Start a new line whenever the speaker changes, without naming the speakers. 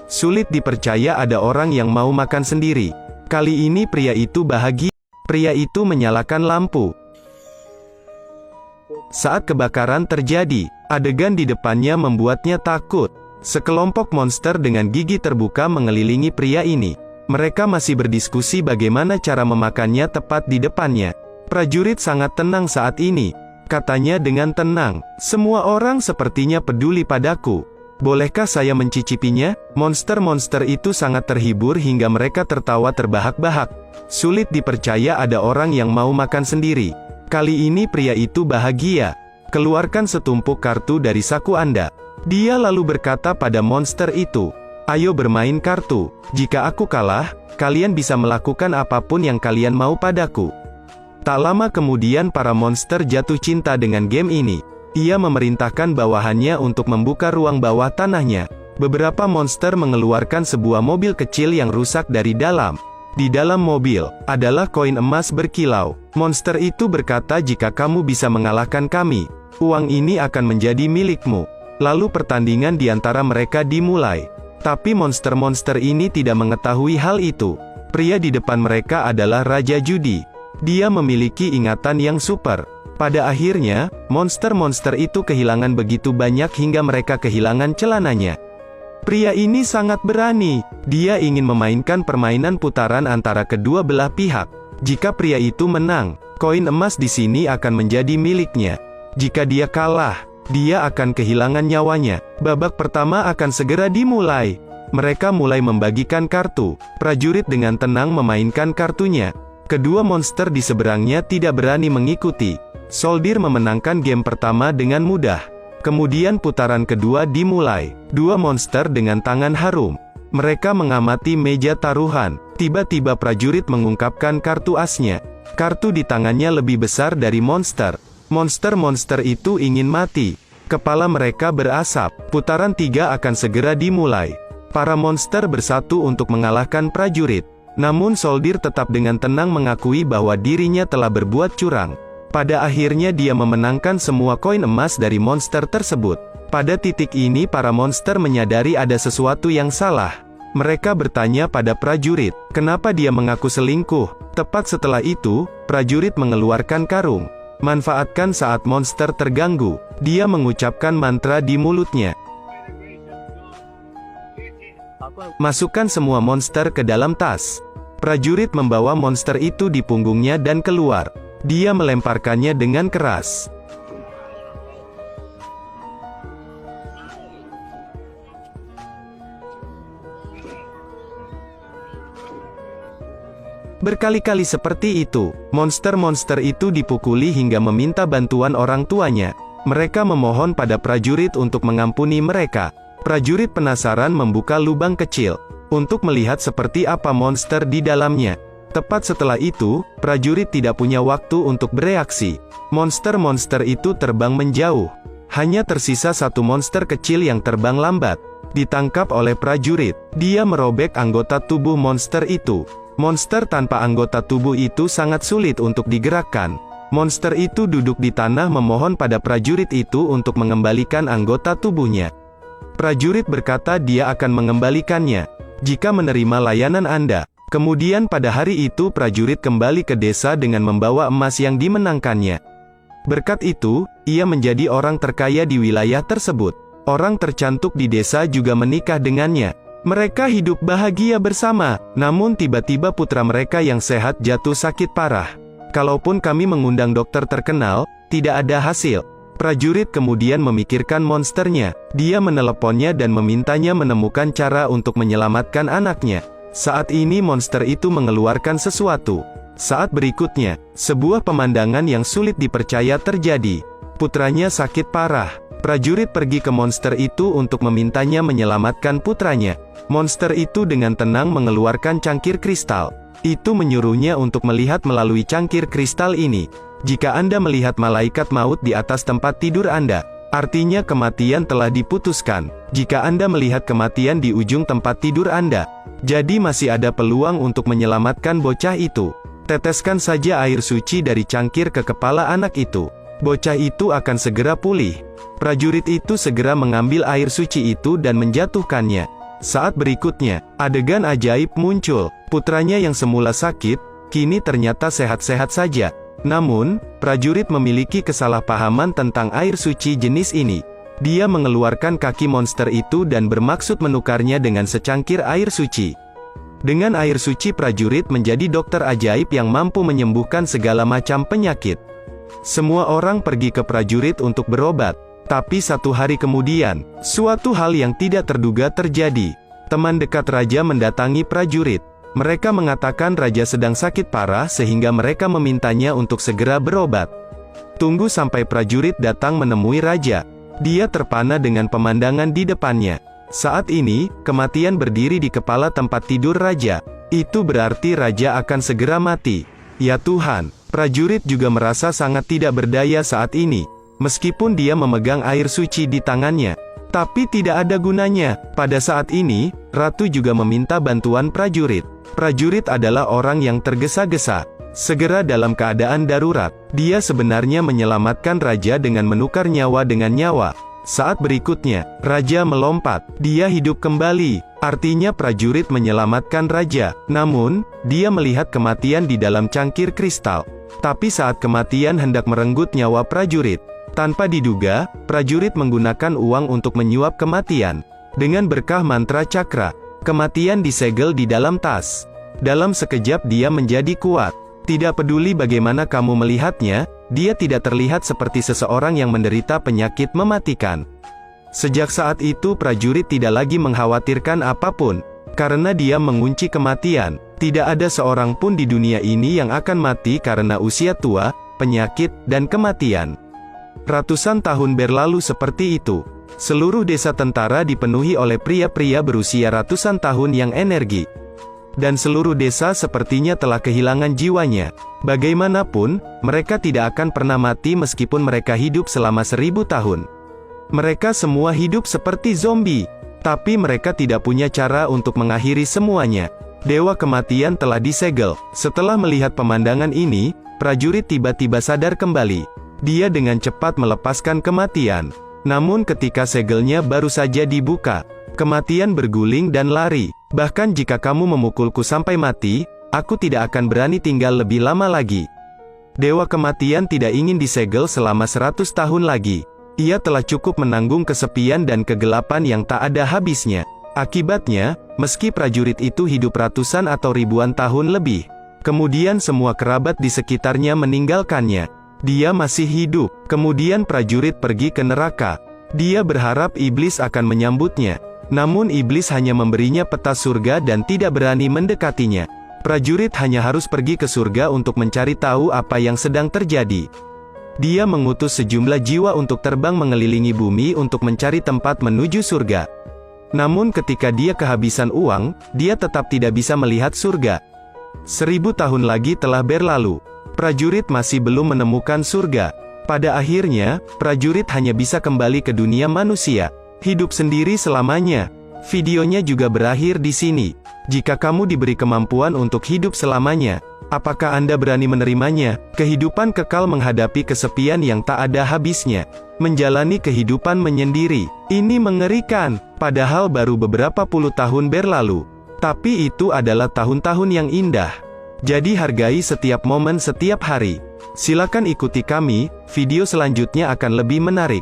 Sulit dipercaya ada orang yang mau makan sendiri. Kali ini pria itu bahagia. Pria itu menyalakan lampu. Saat kebakaran terjadi, adegan di depannya membuatnya takut. Sekelompok monster dengan gigi terbuka mengelilingi pria ini. Mereka masih berdiskusi bagaimana cara memakannya tepat di depannya. Prajurit sangat tenang saat ini. Katanya dengan tenang, "Semua orang sepertinya peduli padaku. Bolehkah saya mencicipinya?" Monster-monster itu sangat terhibur hingga mereka tertawa terbahak-bahak. Sulit dipercaya ada orang yang mau makan sendiri. Kali ini pria itu bahagia. Keluarkan setumpuk kartu dari saku Anda. Dia lalu berkata pada monster itu, "Ayo bermain kartu. Jika aku kalah, kalian bisa melakukan apapun yang kalian mau padaku." Tak lama kemudian para monster jatuh cinta dengan game ini. Ia memerintahkan bawahannya untuk membuka ruang bawah tanahnya. Beberapa monster mengeluarkan sebuah mobil kecil yang rusak dari dalam. Di dalam mobil, adalah koin emas berkilau. Monster itu berkata, "Jika kamu bisa mengalahkan kami, uang ini akan menjadi milikmu." Lalu pertandingan di antara mereka dimulai. Tapi monster-monster ini tidak mengetahui hal itu. Pria di depan mereka adalah Raja Judi. Dia memiliki ingatan yang super. Pada akhirnya, monster-monster itu kehilangan begitu banyak hingga mereka kehilangan celananya. Pria ini sangat berani. Dia ingin memainkan permainan putaran antara kedua belah pihak. Jika pria itu menang, koin emas di sini akan menjadi miliknya. Jika dia kalah, dia akan kehilangan nyawanya. Babak pertama akan segera dimulai. Mereka mulai membagikan kartu. Prajurit dengan tenang memainkan kartunya. Kedua monster di seberangnya tidak berani mengikuti. Soldier memenangkan game pertama dengan mudah. Kemudian putaran kedua dimulai. Dua monster dengan tangan harum. Mereka mengamati meja taruhan. Tiba-tiba prajurit mengungkapkan kartu asnya. Kartu di tangannya lebih besar dari monster. Monster-monster itu ingin mati. Kepala mereka berasap. Putaran 3 akan segera dimulai. Para monster bersatu untuk mengalahkan prajurit. Namun soldier tetap dengan tenang mengakui bahwa dirinya telah berbuat curang. Pada akhirnya dia memenangkan semua koin emas dari monster tersebut. Pada titik ini para monster menyadari ada sesuatu yang salah. Mereka bertanya pada prajurit, kenapa dia mengaku selingkuh. Tepat setelah itu, prajurit mengeluarkan karung. Manfaatkan saat monster terganggu. Dia mengucapkan mantra di mulutnya. Masukkan semua monster ke dalam tas. Prajurit membawa monster itu di punggungnya dan keluar. Dia melemparkannya dengan keras. Berkali-kali seperti itu, monster-monster itu dipukuli hingga meminta bantuan orang tuanya. Mereka memohon pada prajurit untuk mengampuni mereka. Prajurit penasaran membuka lubang kecil, untuk melihat seperti apa monster di dalamnya. Tepat setelah itu, prajurit tidak punya waktu untuk bereaksi. Monster-monster itu terbang menjauh. Hanya tersisa satu monster kecil yang terbang lambat. Ditangkap oleh prajurit. Dia merobek anggota tubuh monster itu. Monster tanpa anggota tubuh itu sangat sulit untuk digerakkan. Monster itu duduk di tanah memohon pada prajurit itu untuk mengembalikan anggota tubuhnya. Prajurit berkata dia akan mengembalikannya jika menerima layanan Anda. Kemudian pada hari itu prajurit kembali ke desa dengan membawa emas yang dimenangkannya. Berkat itu, ia menjadi orang terkaya di wilayah tersebut. Orang tercantik di desa juga menikah dengannya. Mereka hidup bahagia bersama, namun tiba-tiba putra mereka yang sehat jatuh sakit parah. Kalaupun kami mengundang dokter terkenal, tidak ada hasil. Prajurit kemudian memikirkan monsternya. Dia meneleponnya dan memintanya menemukan cara untuk menyelamatkan anaknya. Saat ini monster itu mengeluarkan sesuatu. Saat berikutnya, sebuah pemandangan yang sulit dipercaya terjadi. Putranya sakit parah. Prajurit pergi ke monster itu untuk memintanya menyelamatkan putranya. Monster itu dengan tenang mengeluarkan cangkir kristal. Itu menyuruhnya untuk melihat melalui cangkir kristal ini. Jika Anda melihat malaikat maut di atas tempat tidur Anda, artinya kematian telah diputuskan. Jika Anda melihat kematian di ujung tempat tidur Anda, jadi masih ada peluang untuk menyelamatkan bocah itu. Teteskan saja air suci dari cangkir ke kepala anak itu. Bocah itu akan segera pulih. Prajurit itu segera mengambil air suci itu dan menjatuhkannya. Saat berikutnya, adegan ajaib muncul. Putranya yang semula sakit, kini ternyata sehat-sehat saja. Namun, prajurit memiliki kesalahpahaman tentang air suci jenis ini. Dia mengeluarkan kaki monster itu dan bermaksud menukarnya dengan secangkir air suci. Dengan air suci prajurit menjadi dokter ajaib yang mampu menyembuhkan segala macam penyakit. Semua orang pergi ke prajurit untuk berobat. Tapi 1 hari kemudian, suatu hal yang tidak terduga terjadi. Teman dekat raja mendatangi prajurit. Mereka mengatakan raja sedang sakit parah sehingga mereka memintanya untuk segera berobat. Tunggu sampai prajurit datang menemui raja. Dia terpana dengan pemandangan di depannya. Saat ini, kematian berdiri di kepala tempat tidur raja. Itu berarti raja akan segera mati. Ya Tuhan, prajurit juga merasa sangat tidak berdaya saat ini. Meskipun dia memegang air suci di tangannya, tapi tidak ada gunanya. Pada saat ini, ratu juga meminta bantuan prajurit. Prajurit adalah orang yang tergesa-gesa. Segera dalam keadaan darurat, dia sebenarnya menyelamatkan raja dengan menukar nyawa dengan nyawa. Saat berikutnya, raja melompat. Dia hidup kembali. Artinya prajurit menyelamatkan raja. Namun, dia melihat kematian di dalam cangkir kristal. Tapi saat kematian hendak merenggut nyawa prajurit, tanpa diduga, prajurit menggunakan uang untuk menyuap kematian. Dengan berkah mantra cakra, kematian disegel di dalam tas. Dalam sekejap dia menjadi kuat. Tidak peduli bagaimana kamu melihatnya, dia tidak terlihat seperti seseorang yang menderita penyakit mematikan. Sejak saat itu prajurit tidak lagi mengkhawatirkan apapun, karena dia mengunci kematian. Tidak ada seorang pun di dunia ini yang akan mati karena usia tua, penyakit, dan kematian. Ratusan tahun berlalu seperti itu. Seluruh desa tentara dipenuhi oleh pria-pria berusia ratusan tahun yang energi. Dan seluruh desa sepertinya telah kehilangan jiwanya. Bagaimanapun, mereka tidak akan pernah mati meskipun mereka hidup selama 1000 tahun. Mereka semua hidup seperti zombie. Tapi mereka tidak punya cara untuk mengakhiri semuanya. Dewa kematian telah disegel. Setelah melihat pemandangan ini, prajurit tiba-tiba sadar kembali. Dia dengan cepat melepaskan kematian. Namun ketika segelnya baru saja dibuka, kematian berguling dan lari. Bahkan jika kamu memukulku sampai mati, aku tidak akan berani tinggal lebih lama lagi. Dewa kematian tidak ingin disegel selama 100 tahun lagi. Ia telah cukup menanggung kesepian dan kegelapan yang tak ada habisnya. Akibatnya, meski prajurit itu hidup ratusan atau ribuan tahun lebih, kemudian semua kerabat di sekitarnya meninggalkannya. Dia masih hidup. Kemudian prajurit pergi ke neraka. Dia berharap iblis akan menyambutnya. Namun iblis hanya memberinya peta surga dan tidak berani mendekatinya. Prajurit hanya harus pergi ke surga untuk mencari tahu apa yang sedang terjadi. Dia mengutus sejumlah jiwa untuk terbang mengelilingi bumi untuk mencari tempat menuju surga. Namun ketika dia kehabisan uang, dia tetap tidak bisa melihat surga. 1000 tahun lagi telah berlalu. Prajurit masih belum menemukan surga. Pada akhirnya, prajurit hanya bisa kembali ke dunia manusia. Hidup sendiri selamanya. Videonya juga berakhir di sini. Jika kamu diberi kemampuan untuk hidup selamanya, apakah Anda berani menerimanya? Kehidupan kekal menghadapi kesepian yang tak ada habisnya. Menjalani kehidupan menyendiri. Ini mengerikan, padahal baru beberapa puluh tahun berlalu. Tapi itu adalah tahun-tahun yang indah. Jadi hargai setiap momen setiap hari. Silakan ikuti kami, video selanjutnya akan lebih menarik.